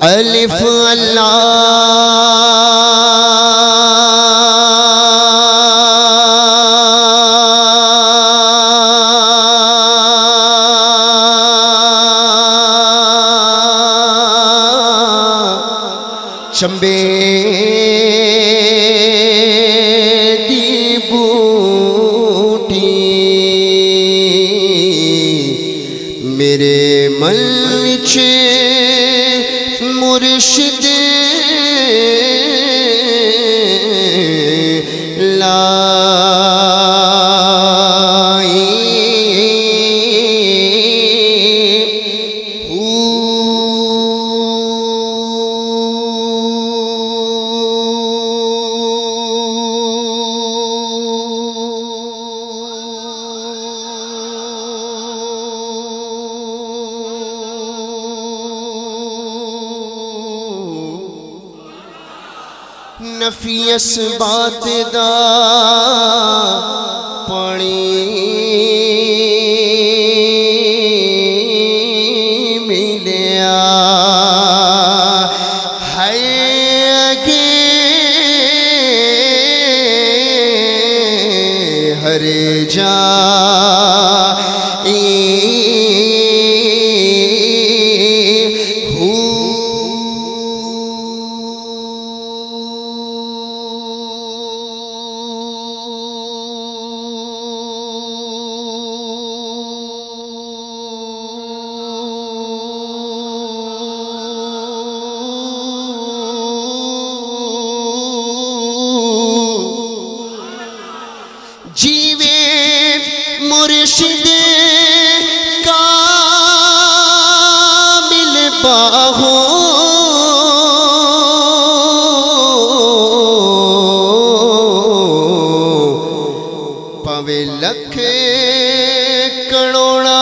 الف چمبے دی بوٹی میرے من وچ مرشد نفی اس بات دا پانی ملیا ہے اگے ہر جا مرشد کامل باہو پاوے لکھ کروڑا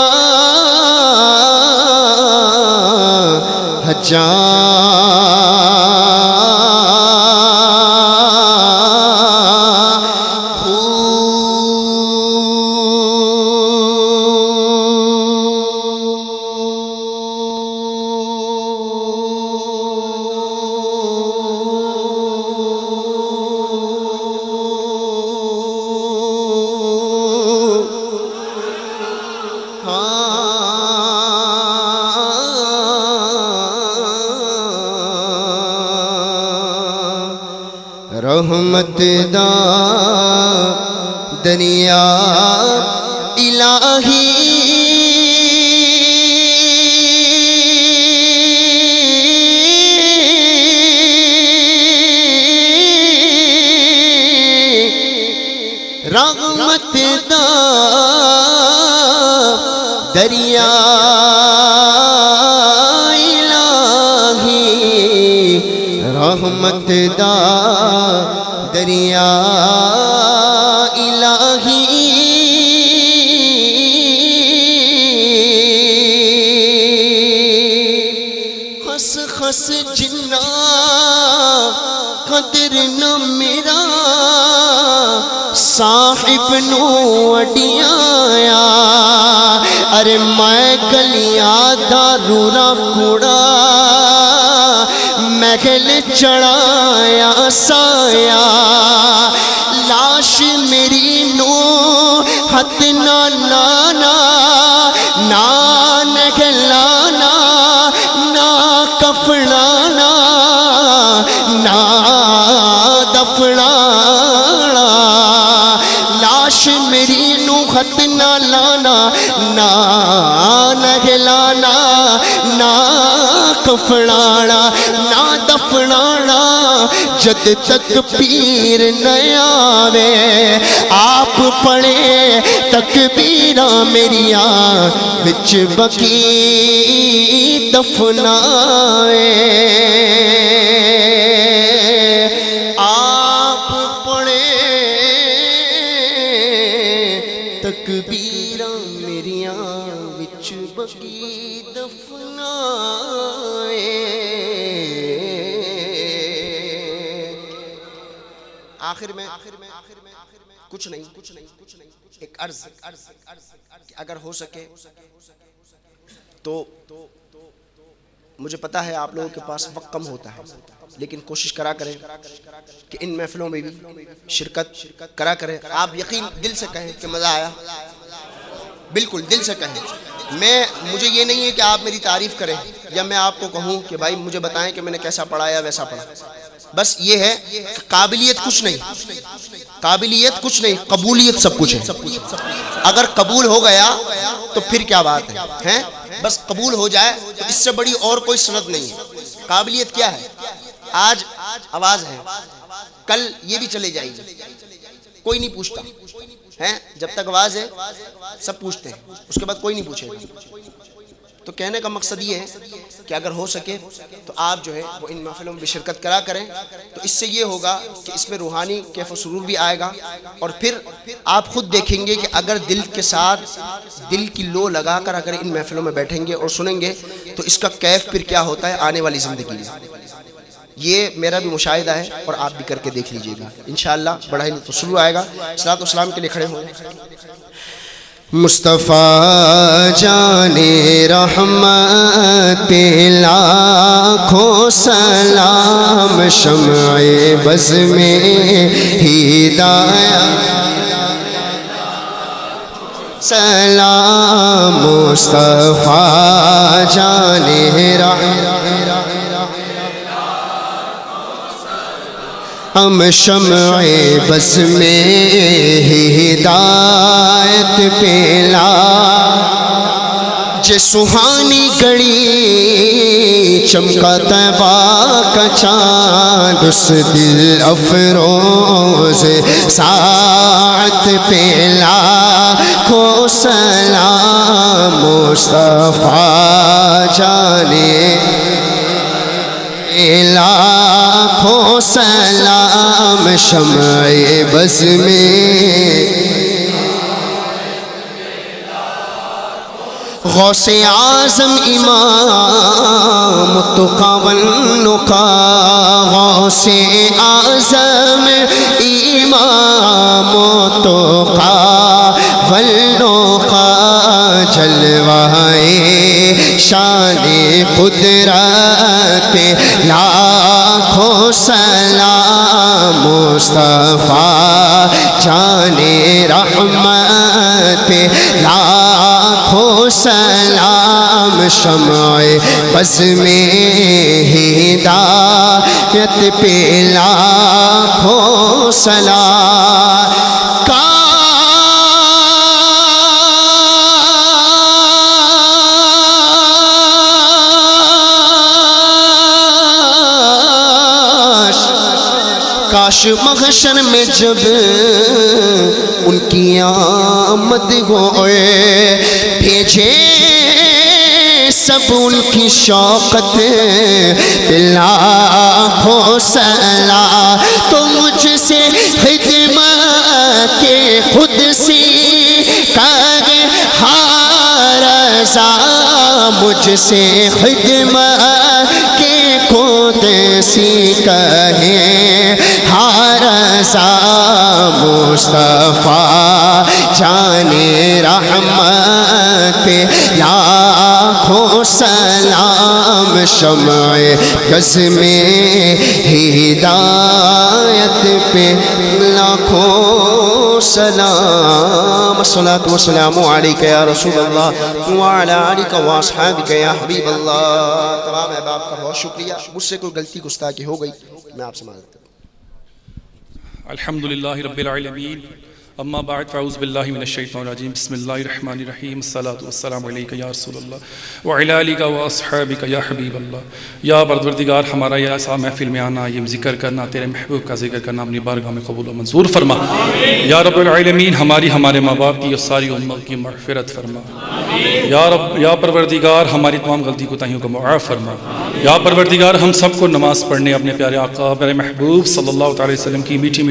ہزار رحمت دا دریا الہی رحمت دا دریا الہی رحمت دا دریا الہی خس خس جنہ قدر نہ میرا صاحب نو اڈیایا ارے میں گلیاں دا رورا کوڑا محل چڑھایا سایا لاش میری نو ہتھ نہ لانا نہ نگلانا نہ کفنانا نہ دفنانا لاش میری نو ہتھ نہ لانا نہ نگلانا نہ کفنانا نہ دفنانا جد تک پیر نہ آوے آپ پڑھے تکبیراں میریاں وچ بکی دفنائے آپ پڑھے تکبیراں میریاں وچ بکی دفنائے آخر میں کچھ نہیں ایک عرض کہ اگر ہو سکے تو مجھے پتا ہے آپ لوگوں کے پاس وقت کم ہوتا ہے، لیکن کوشش کرا کریں کہ ان محفلوں میں بھی شرکت کرا کریں. آپ یقین دل سے کہیں کہ مزہ آیا، بالکل دل سے کہیں. مجھے یہ نہیں ہے کہ آپ میری تعریف کریں یا میں آپ کو کہوں کہ بھائی مجھے بتائیں کہ میں نے کیسا پڑھا یا ویسا پڑھا. بس یہ ہے کہ قابلیت کچھ نہیں، قابلیت کچھ نہیں، قبولیت سب کچھ ہے. اگر قبول ہو گیا تو پھر کیا بات ہے، بس قبول ہو جائے تو اس سے بڑی اور کوئی سند نہیں ہے. قابلیت کیا ہے؟ آج آواز ہے، کل یہ بھی چلے جائے گی، کوئی نہیں پوچھتا ہے. جب تک آواز ہے سب پوچھتے ہیں، اس کے بعد کوئی نہیں پوچھے گا. تو کہنے کا مقصد یہ ہے کہ اگر ہو سکے تو آپ جو ہے وہ ان محفلوں میں بھی شرکت کرا کریں. تو اس سے یہ ہوگا کہ اس میں روحانی کیف و سرور بھی آئے گا، اور پھر آپ خود دیکھیں گے کہ اگر دل کے ساتھ دل کی لو لگا کر اگر ان محفلوں میں بیٹھیں گے اور سنیں گے تو اس کا کیف پھر کیا ہوتا ہے آنے والی زندگی میں. یہ میرا بھی مشاہدہ ہے اور آپ بھی کر کے دیکھ لیجئے گا، انشاءاللہ بڑا ہی لطف و سرور آئے گا. صلاۃ و سلام کے لیے کھڑے ہوں. مصطفیٰ جان رحمت پہ لاکھوں سلام، شمع بز میں ہدایت سلام. مصطفیٰ جان ہم شمع بز میں ہدایت پیلا، جے سہانی گھڑی چمکا طیبہ کا چاند، اس دل افروز ساعت پیلا کو سلام. مصطفیٰ جانے لاکھوں سلام، شمع بز میں غوث اعظم امام التقی والنقا، غوث اعظم امام التقی والنقا، جلوائے شان قدرت پہ لاکھوں سلام. مصطفیٰ جان رحمت پہ لاکھوں سلام، شمع بز میں ہدایت پہ لاکھوں سلام. کاش محشر میں جب ان کی آمد ہوئے، بھیجے سب ان کی شوقت لاکھوں سلام. تو مجھ سے خدمت کے خود سی کہے ہر رضا، مجھ سے خدمت کے خود سی کہے ہر رضا. مصطفیٰ جان رحمت پہ لاکھوں سلام، شمع بز میں ہدایت پہ لاکھوں سلام. الصلاۃ والسلام علیک یا رسول اللہ وعلی آلک واصحابک یا حبیب اللہ. تمام احباب کا بہت شکریہ. مجھ سے کوئی غلطی گستاخی ہو گئی میں آپ سے معذرت کرتا ہوں. الحمدللہ رب العالمین، اما بعد فاعوذ باللہ من الشیطان الرجیم، بسم اللہ الرحمن الرحیم. الصلاۃ والسلام علیک یا رسول اللہ وعلی آلک واصحابک یا حبیب اللہ. یا پروردگار، ہمارا یہ ایسا محفل میں آنا، یہ ذکر کرنا، تیرے محبوب کا ذکر کرنا اپنی بارگاہ میں قبول و منظور فرما. یا رب العالمین، ہمارے ماں باپ کی اور ساری امت کی مغفرت فرما. یا پروردگار، ہماری تمام غلطی کوتاہیوں کو معاف فرما. یا پروردگار، ہم سب کو نماز پڑھنے اپنے پیارے آقا پیارے محبوب صلی اللہ علیہ وسلم کی میٹھی